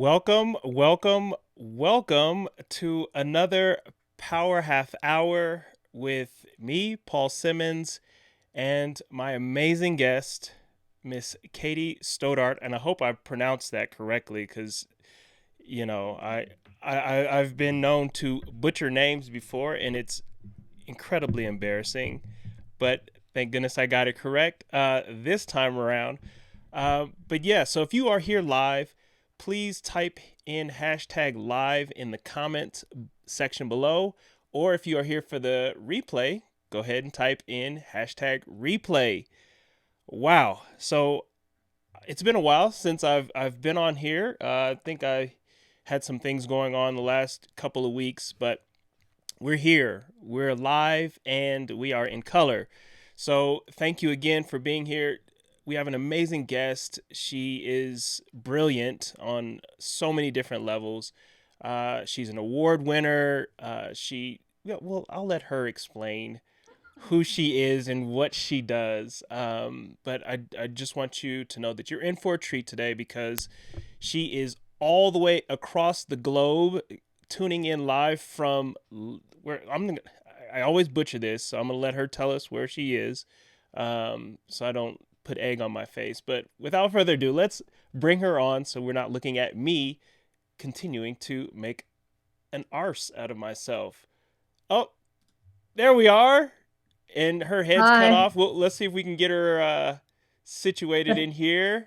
Welcome, welcome, welcome to another Power Half Hour with me, Paul Simmons, and my amazing guest, Miss Katie Stoddart. And I hope I pronounced that correctly because, you know, I've been known to butcher names before and it's incredibly embarrassing. But thank goodness I got it correct this time around. But yeah, so if you are here live, please type in hashtag live in the comment section below. Or if you are here for the replay, go ahead and type in hashtag replay. Wow. So it's been a while since I've been on here. I think I had some things going on the last couple of weeks, but we're here. We're live and we are in color. So thank you again for being here. We have an amazing guest. She is brilliant on so many different levels. She's an award winner. Well, I'll let her explain who she is and what she does. But I just want you to know that you're in for a treat today because she is all the way across the globe tuning in live from where I always butcher this, so I'm gonna let her tell us where she is, so I don't put egg on my face. But without further ado, let's bring her on so we're not looking at me continuing to make an arse out of myself. Oh, there we are, and her head's cut Hi. off. Well, let's see if we can get her situated in here.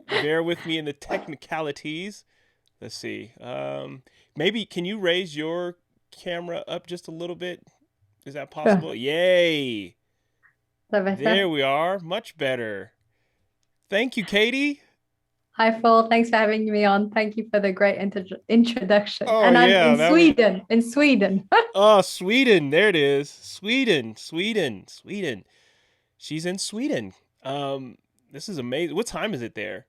Bear with me in the technicalities. Let's see. Maybe can you raise your camera up just a little bit? Is that Sure. possible? Yay! So better. There we are. Much better. Thank you, Katie. Hi, Paul. Thanks for having me on. Thank you for the great introduction. Oh And I'm yeah, in that was Sweden, in Sweden. oh Sweden. There it is. Sweden, Sweden, Sweden. She's in Sweden. This is amazing. What time is it there?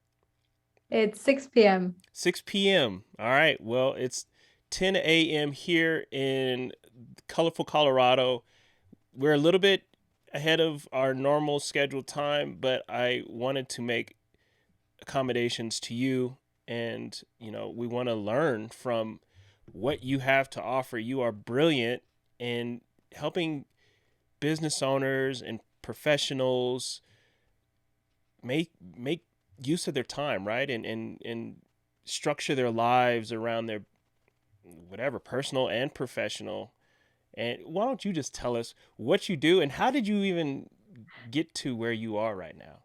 It's 6 p.m. 6 p.m. All right. Well, it's 10 a.m. here in colorful Colorado. We're a little bit ahead of our normal scheduled time, but I wanted to make accommodations to you. And, we want to learn from what you have to offer. You are brilliant in helping business owners and professionals make use of their time, right? And structure their lives around their whatever, personal and professional. And why don't you just tell us what you do and how did you even get to where you are right now?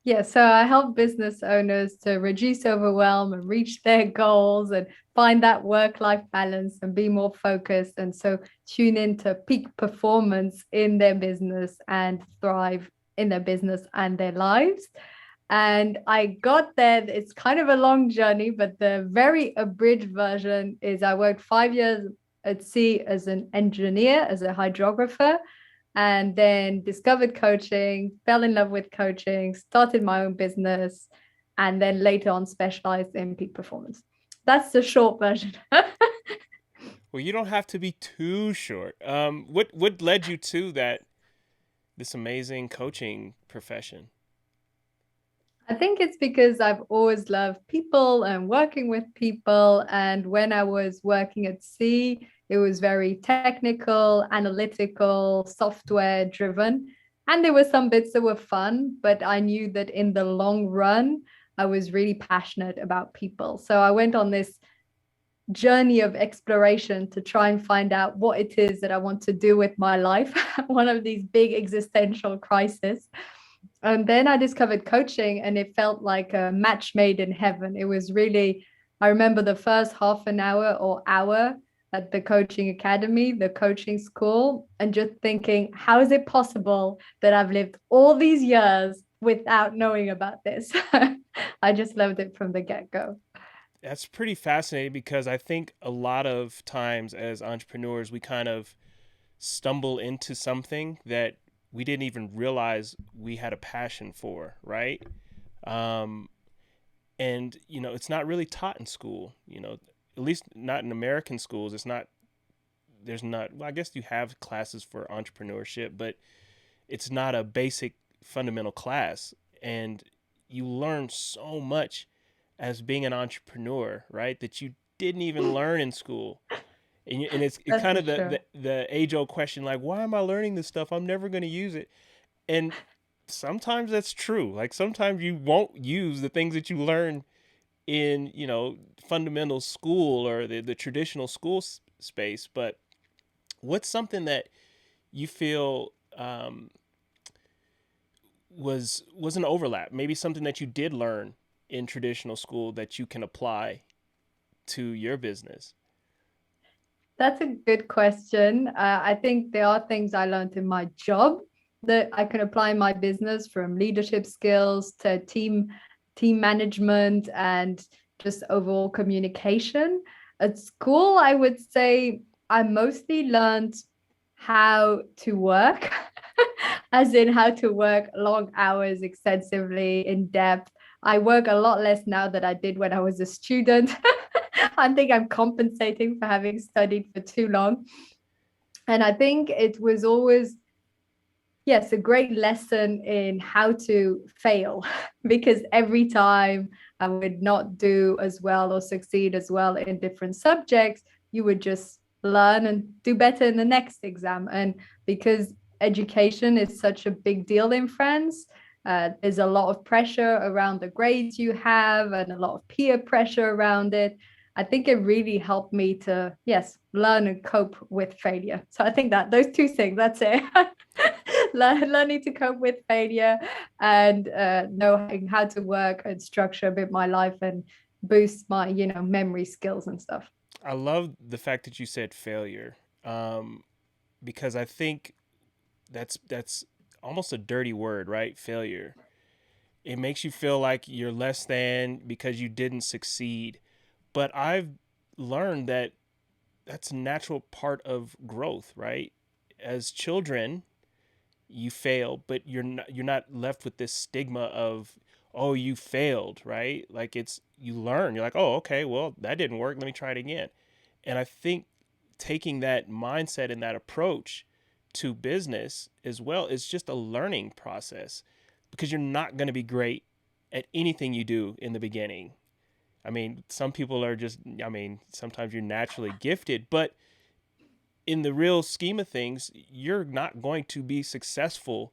Yeah, so I help business owners to reduce overwhelm and reach their goals and find that work-life balance and be more focused. And so tune into peak performance in their business and thrive in their business and their lives. And I got there. It's kind of a long journey, but the very abridged version is I worked 5 years at sea as an engineer, as a hydrographer, and then discovered coaching, fell in love with coaching, started my own business, and then later on specialized in peak performance. That's the short version. Well, you don't have to be too short. What led you to that this amazing coaching profession? I think it's because I've always loved people and working with people. And when I was working at sea, it was very technical, analytical, software driven. And there were some bits that were fun, but I knew that in the long run, I was really passionate about people. So I went on this journey of exploration to try and find out what it is that I want to do with my life, one of these big existential crises. And then I discovered coaching, and it felt like a match made in heaven. It was really, I remember the first half an hour or hour at the coaching academy, the coaching school, and just thinking, how is it possible that I've lived all these years without knowing about this? I just loved it from the get go. That's pretty fascinating because I think a lot of times as entrepreneurs, we kind of stumble into something that we didn't even realize we had a passion for, right? Um, and it's not really taught in school. At least not in American schools. It's not. There's not. Well, I guess you have classes for entrepreneurship, but it's not a basic fundamental class, and you learn so much as being an entrepreneur, right? That you didn't even learn in school. And it's That's kind for of sure. the age old question, like, why am I learning this stuff? I'm never going to use it. And sometimes that's true. Like sometimes you won't use the things that you learn in, fundamental school or the traditional school space. But what's something that you feel was an overlap? Maybe something that you did learn in traditional school that you can apply to your business. That's a good question. I think there are things I learned in my job that I can apply in my business, from leadership skills to team management and just overall communication. At school, I would say I mostly learned how to work, as in how to work long hours extensively in depth. I work a lot less now than I did when I was a student. I think I'm compensating for having studied for too long. And I think it was always, yes, a great lesson in how to fail, because every time I would not do as well or succeed as well in different subjects, you would just learn and do better in the next exam. And because education is such a big deal in France, there's a lot of pressure around the grades you have and a lot of peer pressure around it. I think it really helped me to, yes, learn and cope with failure. So I think that those two things, that's it. Learning to cope with failure and knowing how to work and structure a bit my life and boost my, memory skills and stuff. I love the fact that you said failure, um, because I think that's almost a dirty word, right? Failure. It makes you feel like you're less than because you didn't succeed. But I've learned that that's a natural part of growth, right? As children, you fail, but you're not left with this stigma of, oh, you failed, right? Like it's you learn. You're like, oh, okay, well, that didn't work. Let me try it again. And I think taking that mindset and that approach to business as well is just a learning process, because you're not going to be great at anything you do in the beginning. I mean, some people are just, I mean, sometimes you're naturally gifted, but in the real scheme of things, you're not going to be successful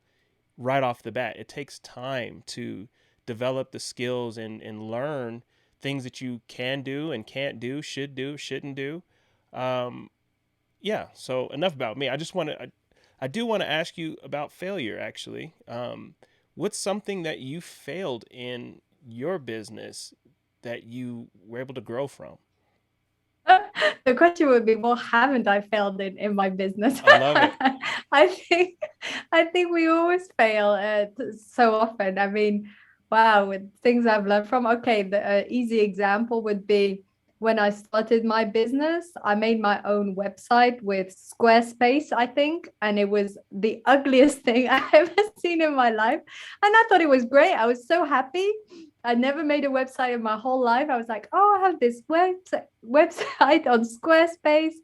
right off the bat. It takes time to develop the skills and learn things that you can do and can't do, shouldn't do. Um, yeah. So enough about me. I do want to ask you about failure. Actually, what's something that you failed in your business that you were able to grow from? The question would be, well, haven't I failed in my business? I love it. I think I think we always fail so often. I mean, wow, with things I've learned from. Okay, the easy example would be when I started my business, I made my own website with Squarespace, I think, and it was the ugliest thing I ever seen in my life. And I thought it was great. I was so happy. I never made a website in my whole life. I was like, oh, I have this website on Squarespace.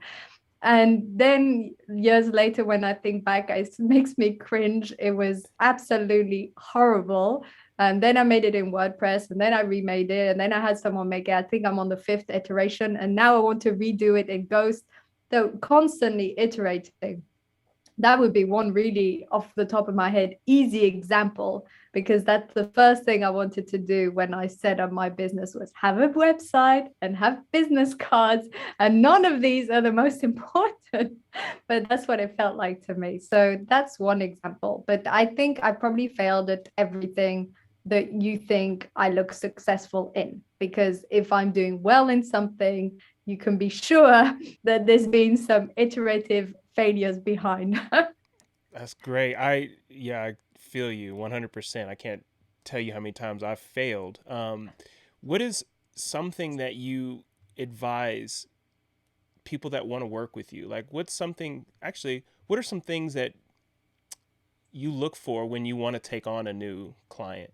And then years later, when I think back, it makes me cringe. It was absolutely horrible. And then I made it in WordPress, and then I remade it, and then I had someone make it. I think I'm on the fifth iteration, and now I want to redo it in Ghost. So constantly iterating. That would be one really off the top of my head easy example, because that's the first thing I wanted to do when I set up my business, was have a website and have business cards, and none of these are the most important, but that's what it felt like to me. So that's one example, but I think I probably failed at everything that you think I look successful in, because if I'm doing well in something, you can be sure that there's been some iterative failures behind. That's great. I feel you 100%. I can't tell you how many times I've failed. What is something that you advise people that want to work with you? Like, what are some things that you look for when you want to take on a new client?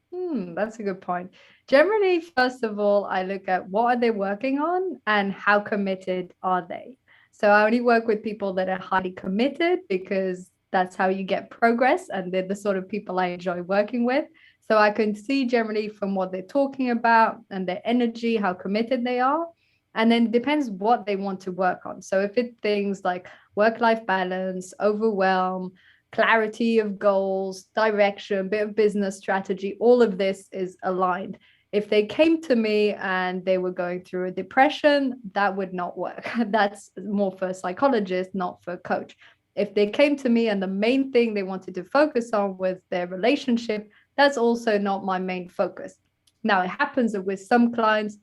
That's a good point. Generally, first of all, I look at what are they working on and how committed are they. So I only work with people that are highly committed, because That's how you get progress. And they're the sort of people I enjoy working with. So I can see generally from what they're talking about and their energy, how committed they are. And then it depends what they want to work on. So if it's things like work-life balance, overwhelm, clarity of goals, direction, bit of business strategy, all of this is aligned. If they came to me and they were going through a depression, that would not work. That's more for a psychologist, not for a coach. If they came to me and the main thing they wanted to focus on was their relationship, that's also not my main focus. Now, it happens that with some clients,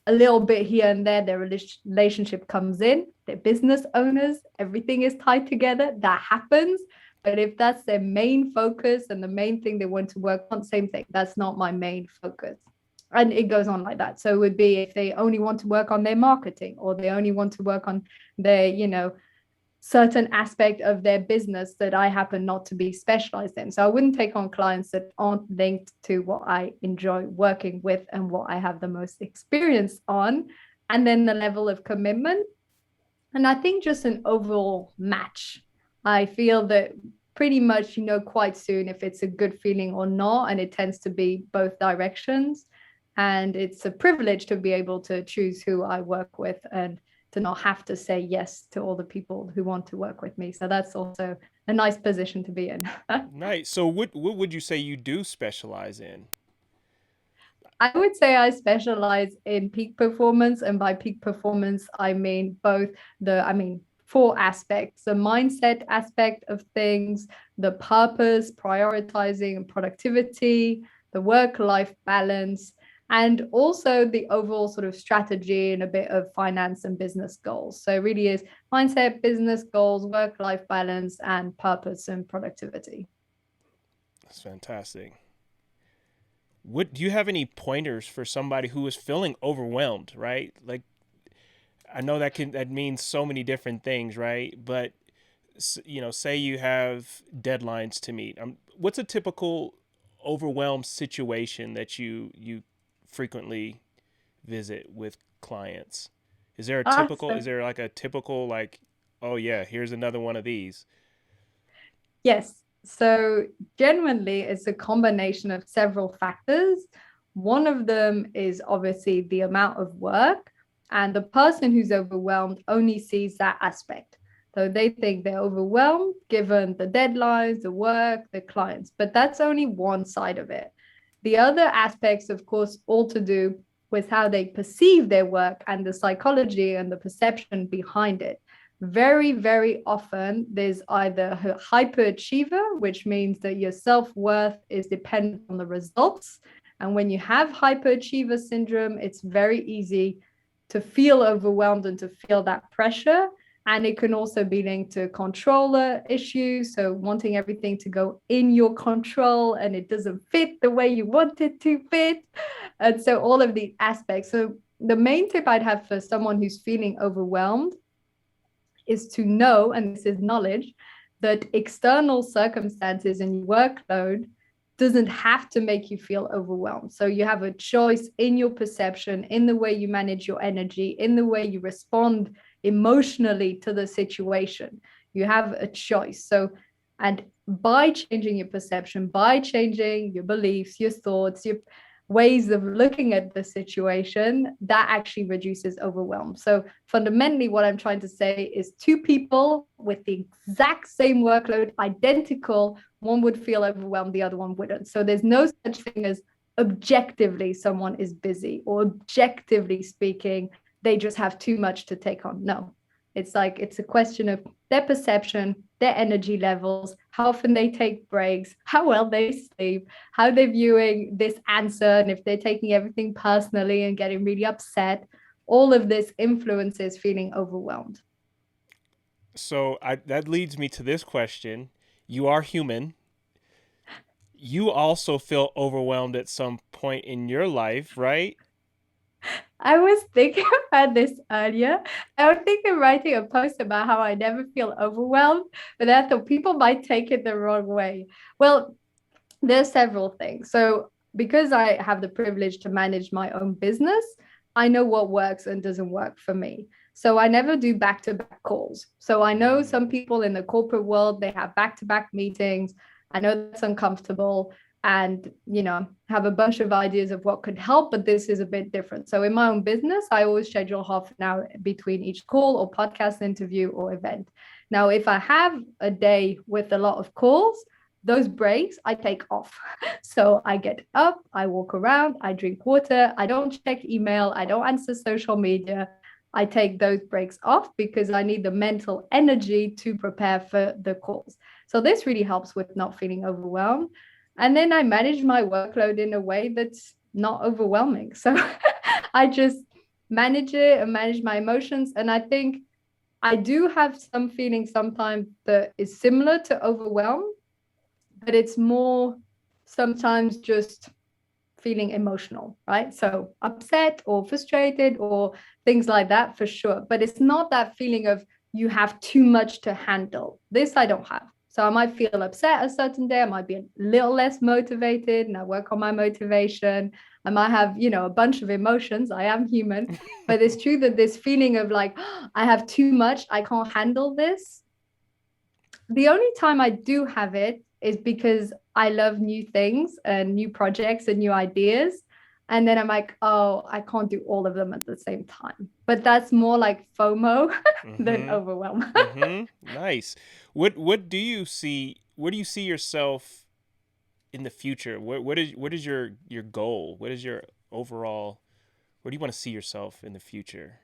a little bit here and there, their relationship comes in, they're business owners, everything is tied together. That happens. But if that's their main focus and the main thing they want to work on, same thing. That's not my main focus. And it goes on like that. So it would be if they only want to work on their marketing or they only want to work on their, certain aspect of their business that I happen not to be specialized in. So I wouldn't take on clients that aren't linked to what I enjoy working with and what I have the most experience on. And then the level of commitment. And I think just an overall match. I feel that pretty much you know quite soon if it's a good feeling or not. And it tends to be both directions. And it's a privilege to be able to choose who I work with and to not have to say yes to all the people who want to work with me. So that's also a nice position to be in. Nice. So what would you say you do specialize in? I would say I specialize in peak performance. And by peak performance, I mean both four aspects: the mindset aspect of things, the purpose, prioritizing and productivity, the work life balance, and also the overall sort of strategy and a bit of finance and business goals. So it really is mindset, business goals, work life balance, and purpose and productivity. That's fantastic. What do you have any pointers for somebody who is feeling overwhelmed, right? Like I know that means so many different things, right? But say you have deadlines to meet. What's a typical overwhelmed situation that you frequently visit with clients? Is So there like a typical like, oh yeah, here's another one of these? yes. So genuinely, it's a combination of several factors. One of them is obviously the amount of work, and the person who's overwhelmed only sees that aspect. So they think they're overwhelmed given the deadlines, the work, the clients, but that's only one side of it. The other aspects, of course, all to do with how they perceive their work and the psychology and the perception behind it. Very, very often there's either a hyperachiever, which means that your self-worth is dependent on the results. And when you have hyperachiever syndrome, it's very easy to feel overwhelmed and to feel that pressure. And it can also be linked to controller issues. So wanting everything to go in your control and it doesn't fit the way you want it to fit. And so all of these aspects. So the main tip I'd have for someone who's feeling overwhelmed is to know, and this is knowledge, that external circumstances and workload doesn't have to make you feel overwhelmed. So you have a choice in your perception, in the way you manage your energy, in the way you respond emotionally to the situation. You have a choice. So, and by changing your perception, by changing your beliefs, your thoughts, your ways of looking at the situation, that actually reduces overwhelm. So fundamentally, what I'm trying to say is two people with the exact same workload, identical, one would feel overwhelmed, the other one wouldn't. So there's no such thing as objectively someone is busy or objectively speaking, they just have too much to take on. No, it's a question of their perception, their energy levels, how often they take breaks, how well they sleep, how they're viewing this answer, and if they're taking everything personally and getting really upset. All of this influences feeling overwhelmed. That leads me to this question. You are human. You also feel overwhelmed at some point in your life, right? I was thinking about this earlier. I was thinking of writing a post about how I never feel overwhelmed, but I thought people might take it the wrong way. Well, there's several things. So, because I have the privilege to manage my own business, I know what works and doesn't work for me. So I never do back-to-back calls. So I know some people in the corporate world, they have back-to-back meetings. I know that's uncomfortable and, have a bunch of ideas of what could help, but this is a bit different. So in my own business, I always schedule half an hour between each call or podcast interview or event. Now, if I have a day with a lot of calls, those breaks I take off. So I get up, I walk around, I drink water, I don't check email, I don't answer social media. I take those breaks off because I need the mental energy to prepare for the calls. So this really helps with not feeling overwhelmed. And then I manage my workload in a way that's not overwhelming. So I just manage it and manage my emotions. And I think I do have some feeling sometimes that is similar to overwhelm, but it's more sometimes just feeling emotional, right? So upset or frustrated or things like that for sure. But it's not that feeling of you have too much to handle. This I don't have. So I might feel upset a certain day. I might be a little less motivated and I work on my motivation. I might have, a bunch of emotions. I am human. But it's true that this feeling of like, oh, I have too much, I can't handle this. The only time I do have it is because I love new things and new projects and new ideas. And then I'm like, oh, I can't do all of them at the same time. But that's more like FOMO than Mm-hmm. overwhelm. Mm-hmm. Nice. What do you see? Where do you see yourself in the future? What is your goal? What is your overall? Where do you want to see yourself in the future?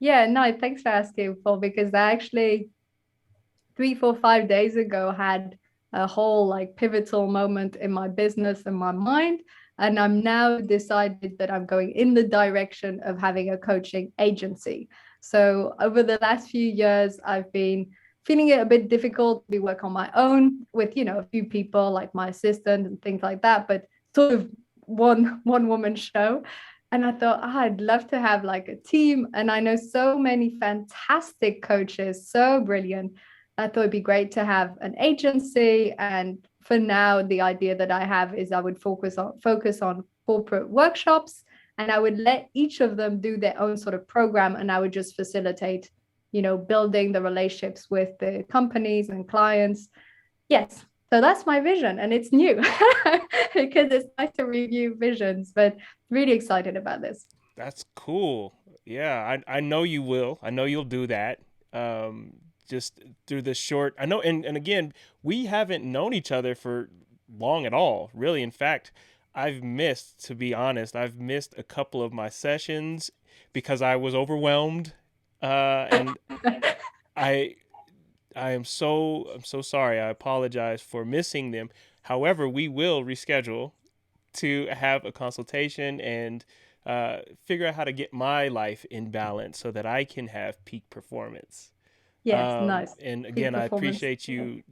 Yeah, no, thanks for asking, Paul, because I actually 3, 4, 5 days ago had a whole like pivotal moment in my business and my mind. And I'm now decided that I'm going in the direction of having a coaching agency. So over the last few years, I've been feeling it a bit difficult to work on my own with, a few people like my assistant and things like that, but sort of one woman show. And I thought, I'd love to have like a team. And I know so many fantastic coaches, so brilliant. I thought it'd be great to have an agency. And for now, the idea that I have is I would focus on corporate workshops and I would let each of them do their own sort of program and I would just facilitate, building the relationships with the companies and clients. Yes. So that's my vision and it's new because it's nice to review visions, but really excited about this. That's cool. Yeah, I know you will. I know you'll do that. Um, just through this short. I know, and again, we haven't known each other for long at all, really. In fact, to be honest, I've missed a couple of my sessions because I was overwhelmed, and I I'm so sorry. I apologize for missing them. However, we will reschedule to have a consultation and figure out how to get my life in balance so that I can have peak performance. Yes, nice. And Peak again, I performance. appreciate you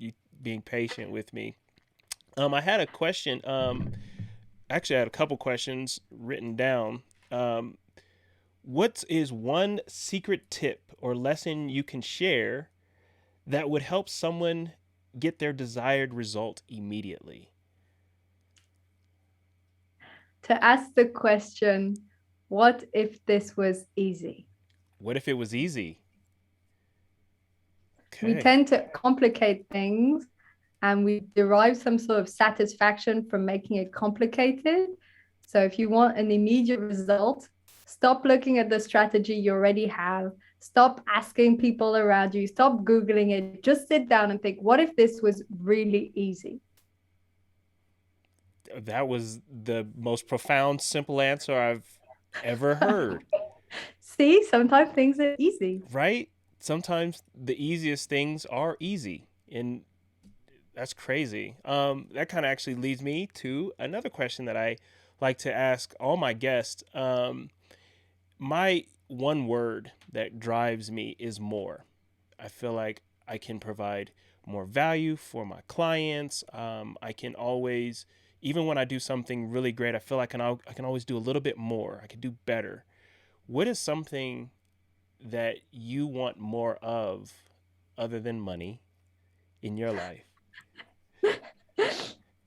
being patient with me. I had a question. Actually, I had a couple questions written down. Um, what is one secret tip or lesson you can share that would help someone get their desired result immediately? To ask the question, what if this was easy? What if it was easy? We Okay. tend to complicate things and we derive some sort of satisfaction from making it complicated. So if you want an immediate result, stop looking at the strategy you already have. Stop asking people around you. Stop Googling it. Just sit down and think, what if this was really easy? That was the most profound, simple answer I've ever heard. See, sometimes things are easy. Right? Sometimes the easiest things are easy, and that's crazy. That kind of actually leads me to another question that I like to ask all my guests. My one word that drives me is more. I feel like I can provide more value for my clients. I can always, even when I do something really great, I feel like I can always do a little bit more. I can do better. What is something that you want more of other than money in your life?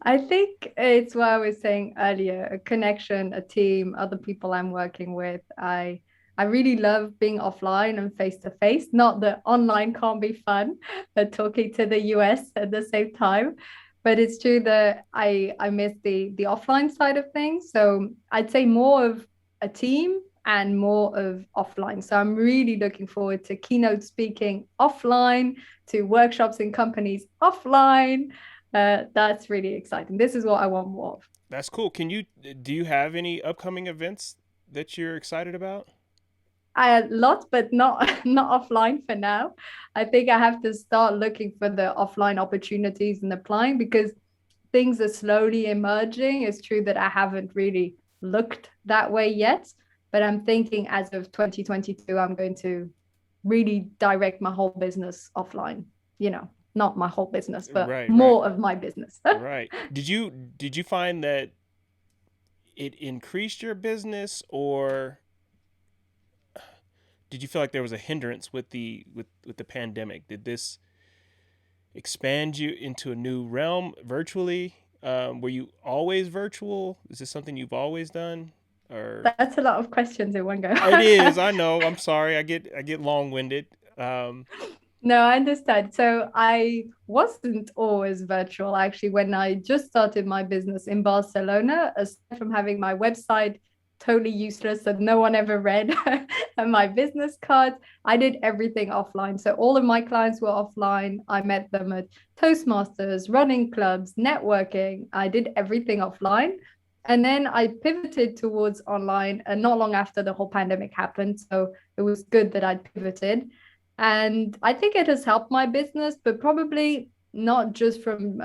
I think it's what I was saying earlier, a connection, a team, other people I'm working with. I I really love being offline and face to face. Not that online can't be fun, but talking to the US at the same time. But it's true that I miss the offline side of things. So I'd say more of a team and more of offline. So I'm really looking forward to keynote speaking offline, to workshops in companies offline. That's really exciting. This is what I want more of. That's cool. Do you have any upcoming events that you're excited about? A lot, but not not offline for now. I think I have to start looking for the offline opportunities and applying because things are slowly emerging. It's true that I haven't really looked that way yet, but I'm thinking as of 2022, I'm going to really direct my whole business offline. Not my whole business, but Right, right, more of my business. right. Did you find that it increased your business, or did you feel like there was a hindrance with the pandemic? Did this expand you into a new realm virtually? Were you always virtual? Is this something you've always done? Or That's a lot of questions in one go. it is. I know. I'm sorry. I get long winded. Um, No, I understand. So I wasn't always virtual actually when I just started my business in Barcelona, aside from having my website totally useless that no one ever read and my business cards, I did everything offline. So all of my clients were offline. I met them at Toastmasters, running clubs, networking. I did everything offline. And then I pivoted towards online and not long after the whole pandemic happened. So it was good that I'd pivoted. And I think it has helped my business, but probably not just from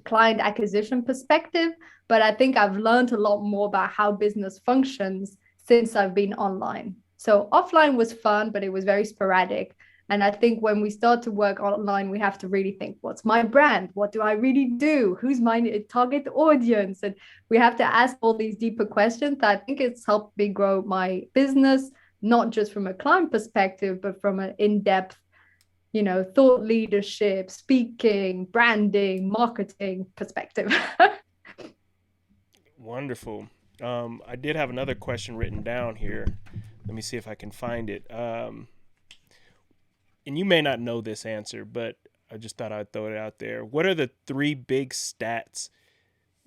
client acquisition perspective, but I think I've learned a lot more about how business functions since I've been online. So offline was fun, but it was very sporadic. And I think when we start to work online, we have to really think, what's my brand? What do I really do? Who's my target audience? And we have to ask all these deeper questions. I think it's helped me grow my business, not just from a client perspective, but from an in-depth, thought leadership, speaking, branding, marketing perspective. Wonderful. I did have another question written down here. Let me see if I can find it. And you may not know this answer, but I just thought I'd throw it out there. What are the three big stats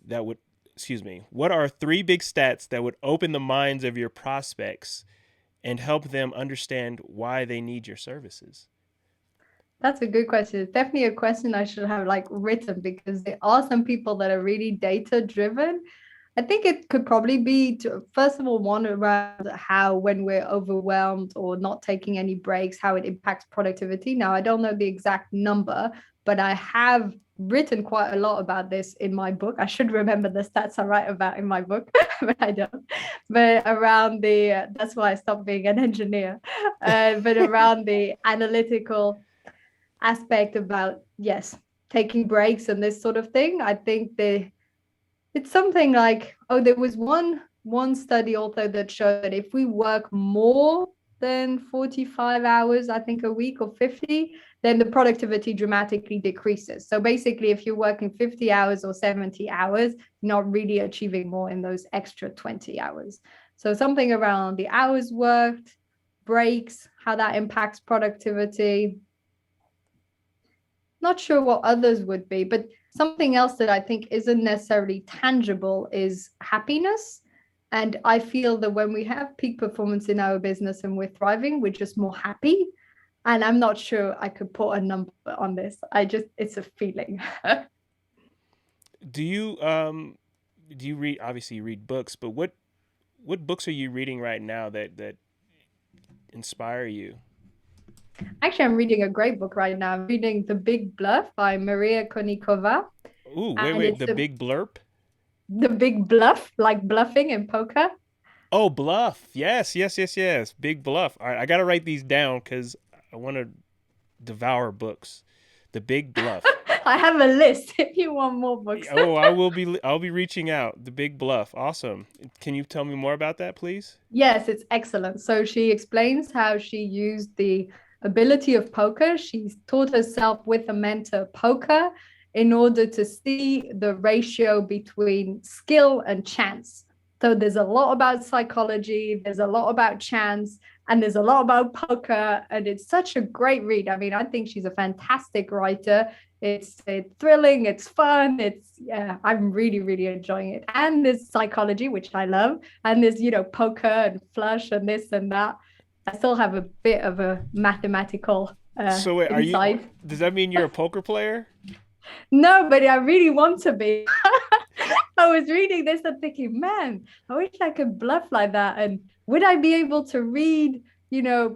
that would, excuse me, what are three big stats that would open the minds of your prospects and help them understand why they need your services? That's a good question. It's definitely a question I should have like written because there are some people that are really data driven. I think it could probably be first of all, one around how when we're overwhelmed or not taking any breaks, how it impacts productivity. Now, I don't know the exact number, but I have written quite a lot about this in my book. I should remember the stats I write about in my book, but I don't. But around that's why I stopped being an engineer. But around the analytical aspect about, yes, taking breaks and this sort of thing, I think it's something like, oh, there was one study also that showed that if we work more than 45 hours, I think a week, or 50, then the productivity dramatically decreases. So basically, if you're working 50 hours or 70 hours, you're not really achieving more in those extra 20 hours. So something around the hours worked, breaks, how that impacts productivity. Not sure what others would be, but something else that I think isn't necessarily tangible is happiness. And I feel that when we have peak performance in our business and we're thriving, we're just more happy. And I'm not sure I could put a number on this. It's a feeling. Do you do you read, obviously you read books, but what books are you reading right now that inspire you? Actually, I'm reading a great book right now. I'm reading The Big Bluff by Maria Konnikova. Ooh, And wait, it's the big blurb? the big bluff, like bluffing in poker. Oh, bluff. Yes, yes, yes, yes. Big bluff. All right, I got to write these down cuz I want to devour books. The big bluff. I have a list if you want more books. Oh, I'll be reaching out. The big bluff. Awesome. Can you tell me more about that, please? Yes, it's excellent. So she explains how she used the ability of poker. She taught herself with a mentor poker in order to see the ratio between skill and chance. So there's a lot about psychology, there's a lot about chance, and there's a lot about poker. And it's such a great read. I mean, I think she's a fantastic writer. It's thrilling, it's fun, it's yeah, I'm really, really enjoying it. And there's psychology, which I love, and there's poker and flush and this and that. I still have a bit of a mathematical So wait, are you? inside. Does that mean you're a poker player? No, but I really want to be. I was reading this and thinking, man, I wish I could bluff like that. And would I be able to read,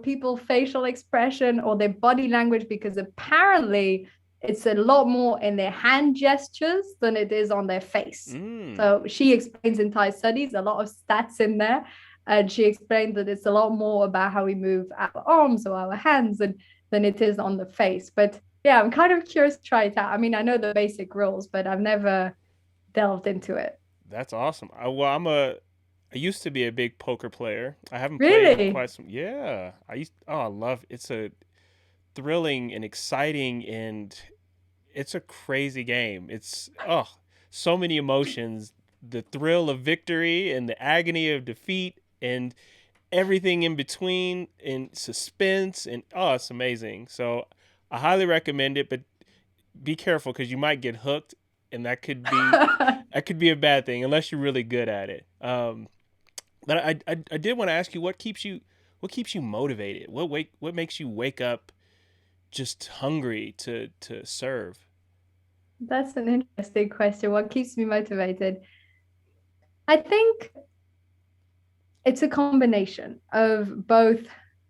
people facial expression or their body language? Because apparently it's a lot more in their hand gestures than it is on their face. Mm. So she explains in Thai studies, a lot of stats in there. And she explained that it's a lot more about how we move our arms or our hands than it is on the face. But yeah, I'm kind of curious to try it out. I mean, I know the basic rules, but I've never delved into it. That's awesome. I used to be a big poker player. I haven't played in Really? quite some. Yeah, I love. It's a thrilling and exciting, and it's a crazy game. It's so many emotions, the thrill of victory and the agony of defeat and everything in between and suspense and it's amazing. So I highly recommend it, but be careful because you might get hooked and that could be a bad thing unless you're really good at it. But I did want to ask you what keeps you motivated? What makes you wake up just hungry to serve? That's an interesting question. What keeps me motivated? I think it's a combination of both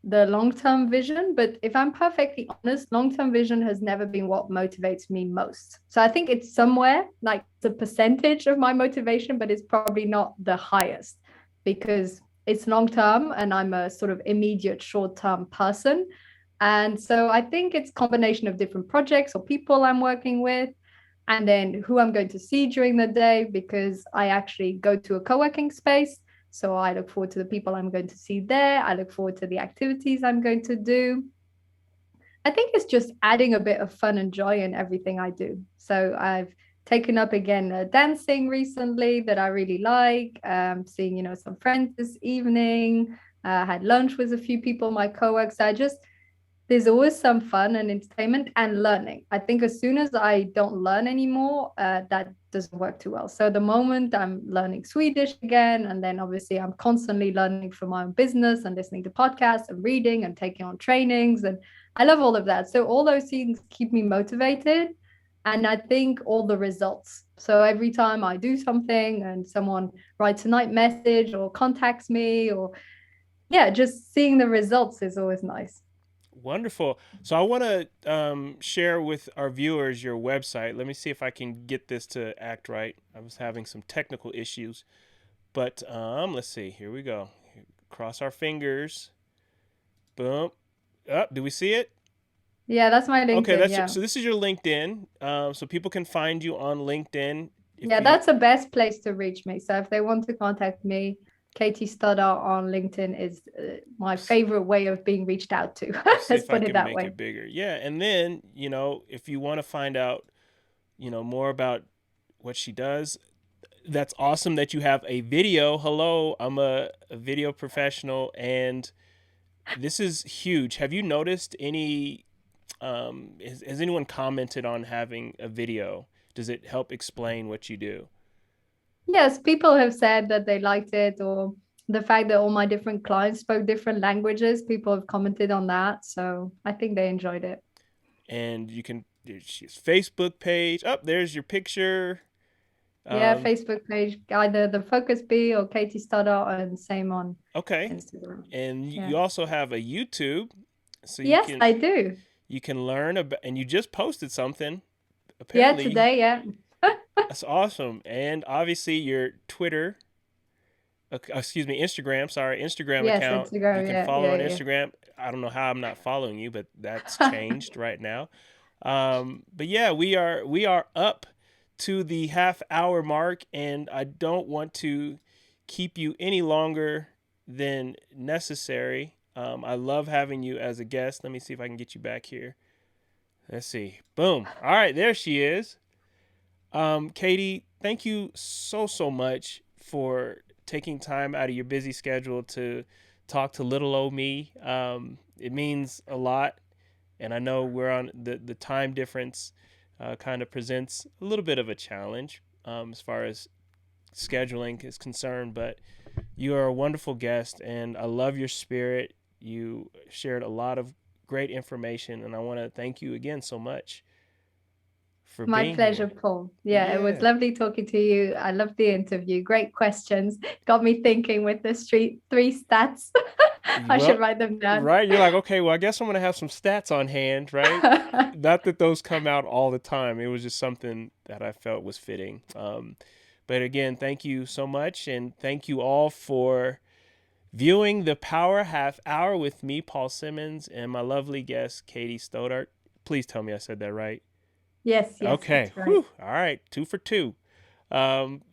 the long-term vision, but if I'm perfectly honest, long-term vision has never been what motivates me most. So I think it's somewhere like the percentage of my motivation, but it's probably not the highest because it's long-term and I'm a sort of immediate short-term person. And so I think it's a combination of different projects or people I'm working with, and then who I'm going to see during the day because I actually go to a co-working space. So I look forward to the people I'm going to see there. I look forward to the activities I'm going to do. I think it's just adding a bit of fun and joy in everything I do. So I've taken up again dancing recently that I really like. Seeing some friends this evening. Had lunch with a few people, my co-workers. I just there's always some fun and entertainment and learning. I think as soon as I don't learn anymore, that doesn't work too well. So the moment I'm learning Swedish again, and then obviously I'm constantly learning for my own business and listening to podcasts and reading and taking on trainings. And I love all of that. So all those things keep me motivated. And I think all the results. So every time I do something and someone writes a nice message or contacts me, or yeah, just seeing the results is always nice. Wonderful. So I want to share with our viewers your website. Let me see if I can get this to act right. I was having some technical issues, but let's see. Here we go. Cross our fingers. Boom. Up. Do we see it? Yeah, that's my Okay. LinkedIn. Yeah. So this is your LinkedIn. So people can find you on LinkedIn. If Yeah, you that's the best place to reach me. So if they want to contact me, Katie Stoddart on LinkedIn is my favorite way of being reached out to. let's see Let's if I put it can that make way. it bigger. Yeah, and then if you want to find out more about what she does, that's awesome that you have a video. Hello, I'm a video professional, and this is huge. Have you noticed any? Has anyone commented on having a video? Does it help explain what you do? Yes, people have said that they liked it, or the fact that all my different clients spoke different languages. People have commented on that. So I think they enjoyed it. And you can. She's Facebook page. Up there's your picture. Yeah, Um, Facebook page, either the Focus Bee or Katie Stoddart, and same on okay, Instagram. and Yeah. you also have a YouTube, so you Yes, can I do. you can learn about. And you just posted something. Yeah, Apparently, today, yeah. that's awesome. And obviously your Twitter, excuse me, Instagram, sorry, Instagram Yes, account. You Instagram. can Yeah, follow yeah, on yeah. Instagram. I don't know how I'm not following you, but that's changed right now. But yeah, we are up to the half hour mark, and I don't want to keep you any longer than necessary. I love having you as a guest. Let me see if I can get you back here. Let's see. Boom. All right, there she is. Katie, thank you so much for taking time out of your busy schedule to talk to little old me. It means a lot, and I know we're on the time difference kind of presents a little bit of a challenge as far as scheduling is concerned, but you are a wonderful guest, and I love your spirit. You shared a lot of great information, and I want to thank you again so much for My being pleasure, here. Paul. Yeah, it was Yeah. lovely talking to you. I loved the interview. Great questions. Got me thinking with the street three stats. I should Well, write them down. right. You're like, okay, well, I guess I'm going to have some stats on hand, right? Not that those come out all the time. It was just something that I felt was fitting. But again, thank you so much. And thank you all for viewing the Power Half Hour with me, Paul Simmons, and my lovely guest, Katie Stoddart. Please tell me I said that right. Yes, yes, Okay. that's right. Whew. All right. 2 for 2.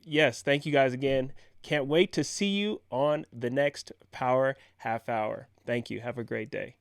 Yes. Thank you guys again. Can't wait to see you on the next Power Half Hour. Thank you. Have a great day.